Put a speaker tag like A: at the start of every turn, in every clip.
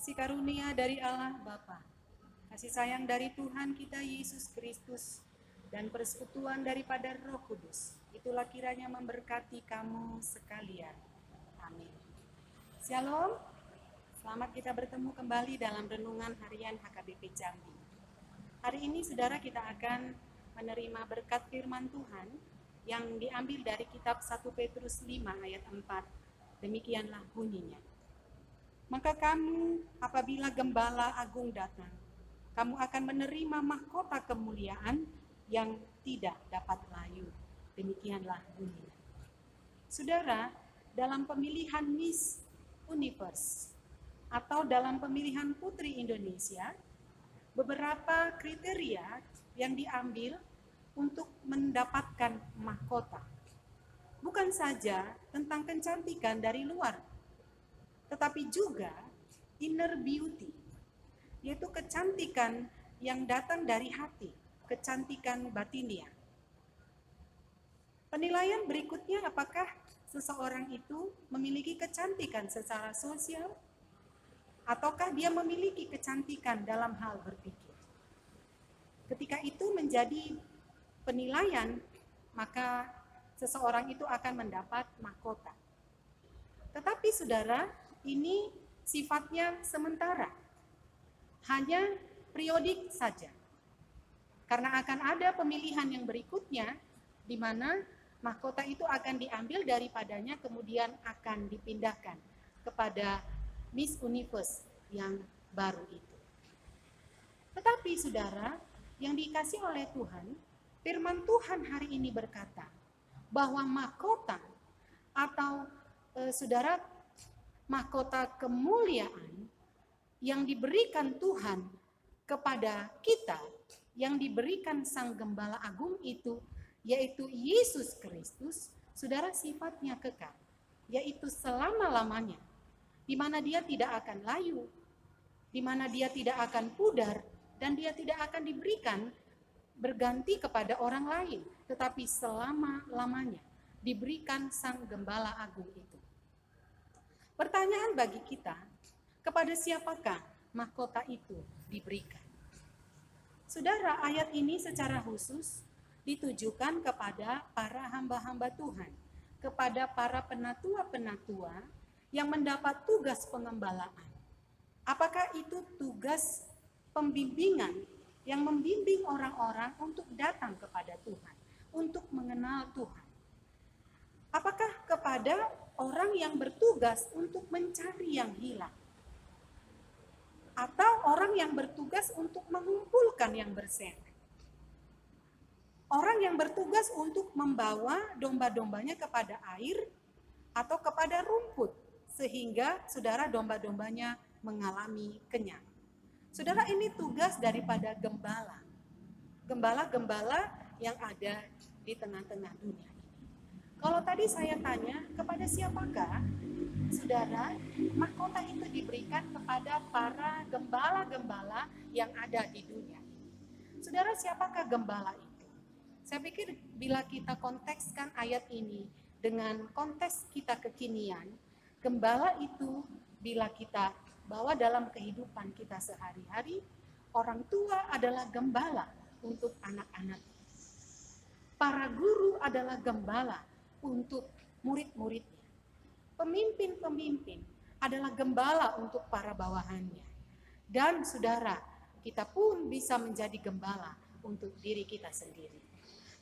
A: kasih karunia dari Allah Bapa, kasih sayang dari Tuhan kita Yesus Kristus, dan persekutuan daripada Roh Kudus, itulah kiranya memberkati kamu sekalian. Amin. Shalom, selamat kita bertemu kembali dalam renungan harian HKBP Jambi. Hari ini saudara kita akan menerima berkat firman Tuhan yang diambil dari kitab 1 Petrus 5 ayat 4. Demikianlah bunyinya. Maka kamu apabila gembala agung datang, kamu akan menerima mahkota kemuliaan yang tidak dapat layu. Demikianlah bunyinya. Saudara, dalam pemilihan Miss Universe atau dalam pemilihan Putri Indonesia, beberapa kriteria yang diambil untuk mendapatkan mahkota. Bukan saja tentang kecantikan dari luar, tetapi juga inner beauty, yaitu kecantikan yang datang dari hati, kecantikan batinia. Penilaian berikutnya, apakah seseorang itu memiliki kecantikan secara sosial, ataukah dia memiliki kecantikan dalam hal berpikir. Ketika itu menjadi penilaian, maka seseorang itu akan mendapat mahkota. Tetapi saudara, ini sifatnya sementara, hanya periodik saja. Karena akan ada pemilihan yang berikutnya, di mana mahkota itu akan diambil daripadanya, kemudian akan dipindahkan kepada Miss Universe yang baru itu. Tetapi saudara, yang dikasih oleh Tuhan, firman Tuhan hari ini berkata bahwa mahkota atau saudara, mahkota kemuliaan yang diberikan Tuhan kepada kita, yang diberikan Sang Gembala Agung itu, yaitu Yesus Kristus, saudara, sifatnya kekal, yaitu selama-lamanya, di mana dia tidak akan layu, di mana dia tidak akan pudar, dan dia tidak akan diberikan berganti kepada orang lain, tetapi selama-lamanya diberikan Sang Gembala Agung itu. Pertanyaan bagi kita, kepada siapakah mahkota itu diberikan? Saudara, ayat ini secara khusus ditujukan kepada para hamba-hamba Tuhan, kepada para penatua-penatua yang mendapat tugas pengembalaan. Apakah itu tugas pembimbingan yang membimbing orang-orang untuk datang kepada Tuhan, untuk mengenal Tuhan? Apakah kepada orang yang bertugas untuk mencari yang hilang? Atau orang yang bertugas untuk mengumpulkan yang berseret? Orang yang bertugas untuk membawa domba-dombanya kepada air atau kepada rumput, sehingga saudara domba-dombanya mengalami kenyang. Saudara, ini tugas daripada gembala. Gembala-gembala yang ada di tengah-tengah dunia ini. Kalau tadi saya tanya, kepada siapakah, saudara, mahkota itu diberikan kepada para gembala-gembala yang ada di dunia ini. Saudara, siapakah gembala itu? Saya pikir bila kita kontekskan ayat ini dengan konteks kita kekinian, gembala itu bila kita bawa dalam kehidupan kita sehari-hari, orang tua adalah gembala untuk anak-anak. Para guru adalah gembala untuk murid-muridnya. Pemimpin-pemimpin adalah gembala untuk para bawahannya. Dan saudara, kita pun bisa menjadi gembala untuk diri kita sendiri.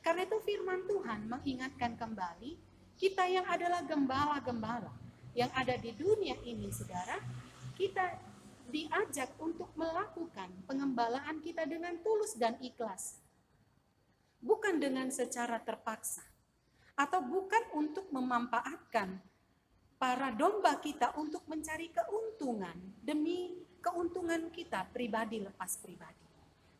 A: Karena itu firman Tuhan mengingatkan kembali, kita yang adalah gembala-gembala yang ada di dunia ini, saudara, kita diajak untuk melakukan pengembalaan kita dengan tulus dan ikhlas. Bukan dengan secara terpaksa. Atau bukan untuk memanfaatkan para domba kita untuk mencari keuntungan demi keuntungan kita pribadi lepas pribadi.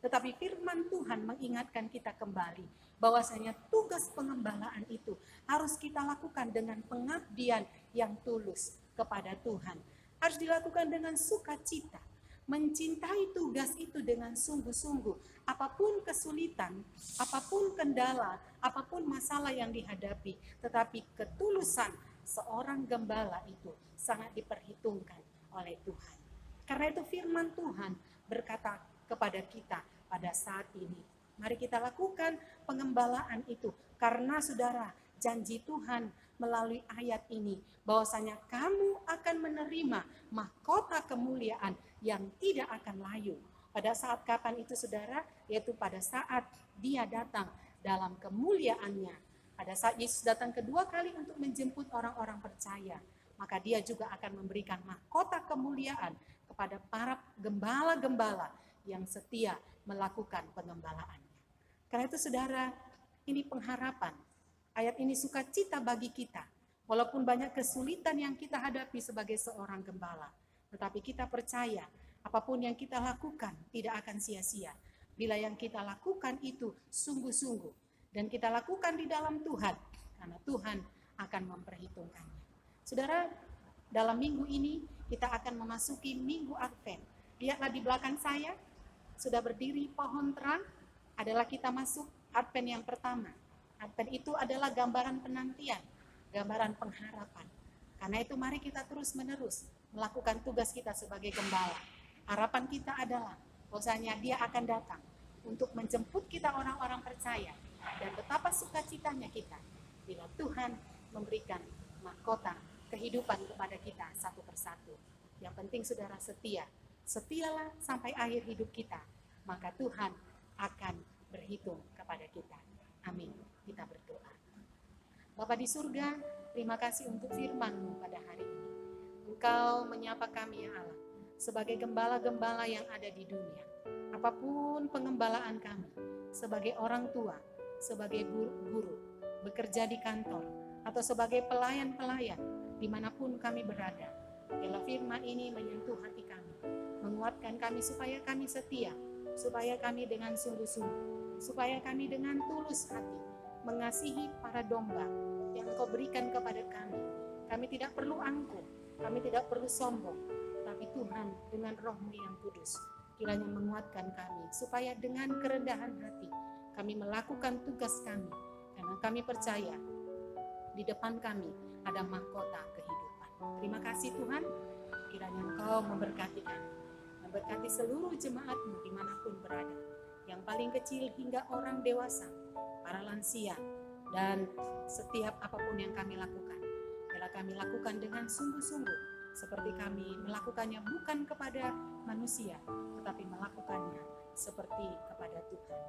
A: Tetapi firman Tuhan mengingatkan kita kembali bahwasanya tugas pengembalaan itu harus kita lakukan dengan pengabdian yang tulus kepada Tuhan. Harus dilakukan dengan sukacita, mencintai tugas itu dengan sungguh-sungguh. Apapun kesulitan, apapun kendala, apapun masalah yang dihadapi, tetapi ketulusan seorang gembala itu sangat diperhitungkan oleh Tuhan. Karena itu firman Tuhan berkata kepada kita pada saat ini, mari kita lakukan pengembalaan itu. Karena saudara, janji Tuhan melalui ayat ini, bahwasanya kamu akan menerima mahkota kemuliaan yang tidak akan layu. Pada saat kapan itu saudara? Yaitu pada saat dia datang dalam kemuliaannya. Pada saat Yesus datang kedua kali untuk menjemput orang-orang percaya, maka dia juga akan memberikan mahkota kemuliaan kepada para gembala-gembala yang setia melakukan pengembalaannya. Karena itu saudara, ini pengharapan. Ayat ini sukacita bagi kita. Walaupun banyak kesulitan yang kita hadapi sebagai seorang gembala, tetapi kita percaya apapun yang kita lakukan tidak akan sia-sia. Bila yang kita lakukan itu sungguh-sungguh dan kita lakukan di dalam Tuhan, karena Tuhan akan memperhitungkannya. Saudara, dalam minggu ini kita akan memasuki minggu Advent. Lihatlah di belakang saya, sudah berdiri pohon terang, adalah kita masuk Advent yang pertama. Advent itu adalah gambaran penantian, gambaran pengharapan. Karena itu mari kita terus-menerus melakukan tugas kita sebagai gembala. Harapan kita adalah bahwasanya dia akan datang untuk menjemput kita orang-orang percaya. Dan betapa sukacitanya kita bila Tuhan memberikan mahkota kehidupan kepada kita satu persatu. Yang penting saudara setia. Setialah sampai akhir hidup kita. Maka Tuhan akan berhitung kepada kita. Amin. Kita berdoa. Bapa di surga, terima kasih untuk firman-Mu pada hari ini. Engkau menyapa kami ya Allah, sebagai gembala-gembala yang ada di dunia. Apapun pengembalaan kami, sebagai orang tua, sebagai guru, bekerja di kantor, atau sebagai pelayan-pelayan, dimanapun kami berada. Biarlah firman ini menyentuh hati kami, menguatkan kami supaya kami setia, supaya kami dengan sungguh-sungguh, supaya kami dengan tulus hati, mengasihi para domba yang Engkau berikan kepada kami. Kami tidak perlu angkuh, kami tidak perlu sombong, tapi Tuhan dengan Roh-Mu yang kudus kiranya menguatkan kami, supaya dengan kerendahan hati kami melakukan tugas kami, karena kami percaya di depan kami ada mahkota kehidupan. Terima kasih Tuhan, kiranya Engkau memberkati kami, memberkati seluruh jemaat-Mu dimanapun berada, yang paling kecil hingga orang dewasa, para lansia, dan setiap apapun yang kami lakukan, bila kami lakukan dengan sungguh-sungguh, seperti kami melakukannya bukan kepada manusia, tetapi melakukannya seperti kepada Tuhan.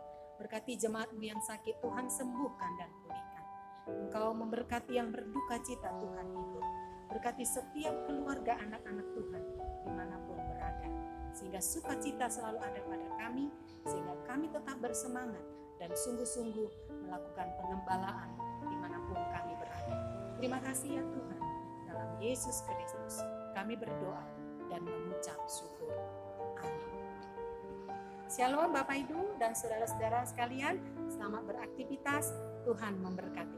A: Berkati jemaat-Mu yang sakit, Tuhan sembuhkan dan pulihkan. Engkau memberkati yang berduka cita, Tuhan hibur. Berkati setiap keluarga anak-anak Tuhan dimanapun berada, sehingga sukacita selalu ada pada kami, sehingga kami tetap bersemangat dan sungguh-sungguh melakukan pengembalaan dimanapun kami berada. Terima kasih ya Tuhan, dalam Yesus Kristus kami berdoa dan mengucap syukur. Amin. Shalom Bapak Ibu dan saudara-saudara sekalian, selamat beraktivitas, Tuhan memberkati.